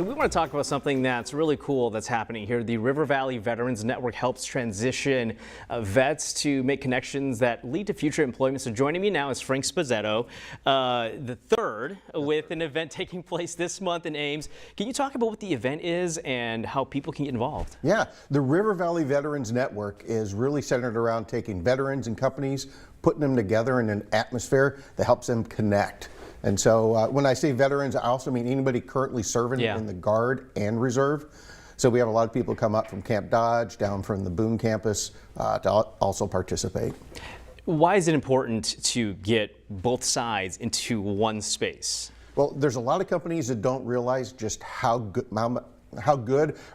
We want to talk about something that's really cool that's happening here. The River Valley Veterans Network helps transition vets to make connections that lead to future employment. So joining me now is Frank Spazzetto, the third, with an event taking place this month in Ames. Can you talk about what the event is and how people can get involved? Yeah, the River Valley Veterans Network is really centered around taking veterans and companies, putting them together in an atmosphere that helps them connect. And so when I say veterans, I also mean anybody currently serving in the Guard and Reserve. So we have a lot of people come up from Camp Dodge, down from the Boone campus to also participate. Why is it important to get both sides into one space? Well, there's a lot of companies that don't realize just how good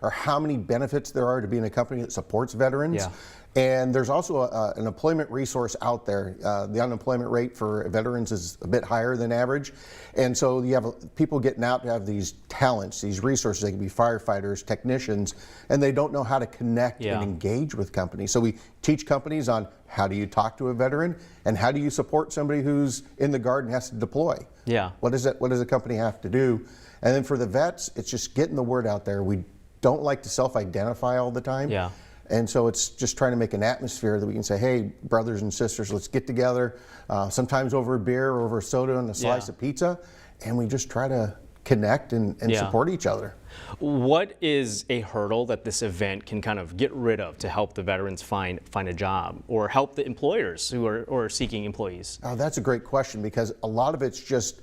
or how many benefits there are to being a company that supports veterans. Yeah. And there's also an employment resource out there. The unemployment rate for veterans is a bit higher than average. And so you have people getting out to have these talents, these resources. They can be firefighters, technicians, and they don't know how to connect and engage with companies. So we teach companies on how do you talk to a veteran and how do you support somebody who's in the Guard and has to deploy. Yeah. What does a company have to do? And then for the vets, it's just getting the word out there. We don't like to self-identify all the time. Yeah. And so it's just trying to make an atmosphere that we can say, hey, brothers and sisters, let's get together, sometimes over a beer or over a soda and a slice of pizza, and we just try to connect and support each other. What is a hurdle that this event can kind of get rid of to help the veterans find a job or help the employers who are seeking employees? Oh, that's a great question, because a lot of it's just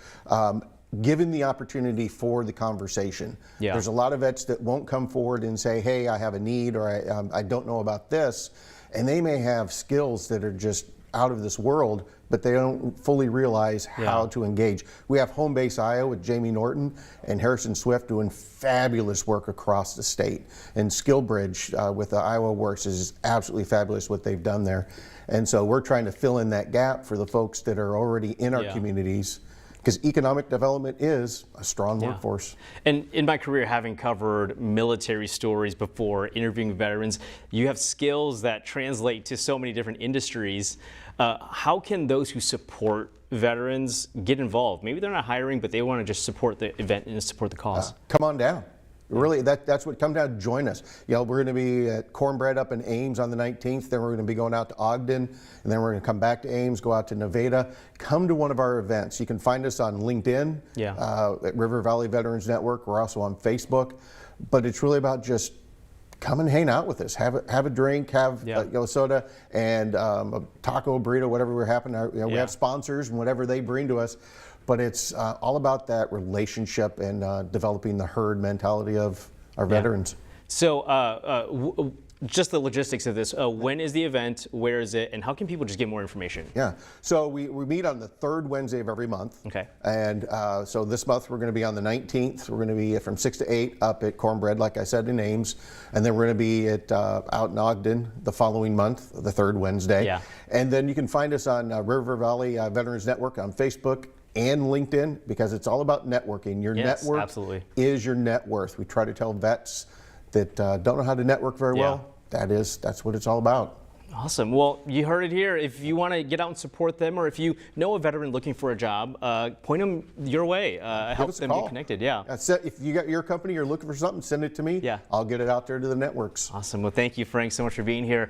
given the opportunity for the conversation. Yeah. There's a lot of vets that won't come forward and say, hey, I have a need, or I don't know about this. And they may have skills that are just out of this world, but they don't fully realize how to engage. We have Home Base Iowa with Jamie Norton and Harrison Swift doing fabulous work across the state. And SkillBridge with the Iowa Works is absolutely fabulous what they've done there. And so we're trying to fill in that gap for the folks that are already in our communities, because economic development is a strong workforce. And in my career, having covered military stories before, interviewing veterans, you have skills that translate to so many different industries. How can those who support veterans get involved? Maybe they're not hiring, but they want to just support the event and support the cause. Come on down. Really, that's what, come down, join us. You know, we're going to be at Cornbread up in Ames on the 19th, then we're going to be going out to Ogden, and then we're going to come back to Ames, go out to Nevada. Come to one of our events. You can find us on LinkedIn, at River Valley Veterans Network. We're also on Facebook, but it's really about just come and hang out with us. Have a drink, have a soda, and a taco, burrito, whatever we're having. We have sponsors and whatever they bring to us. But it's all about that relationship and developing the herd mentality of our veterans. So just the logistics of this, when is the event, where is it, and how can people just get more information? Yeah, so we meet on the third Wednesday of every month. Okay. And so this month we're going to be on the 19th. We're going to be from 6 to 8 up at Cornbread, like I said, in Ames. And then we're going to be at out in Ogden the following month, the third Wednesday. Yeah. And then you can find us on River Valley Veterans Network on Facebook and LinkedIn, because it's all about networking. Your network is your net worth. We try to tell vets that don't know how to network very well, that's what it's all about. Awesome. Well, you heard it here. If you want to get out and support them, or if you know a veteran looking for a job, point them your way. Help them get connected. Yeah. If you got your company, you're looking for something, send it to me. Yeah. I'll get it out there to the networks. Awesome. Well, thank you, Frank, so much for being here.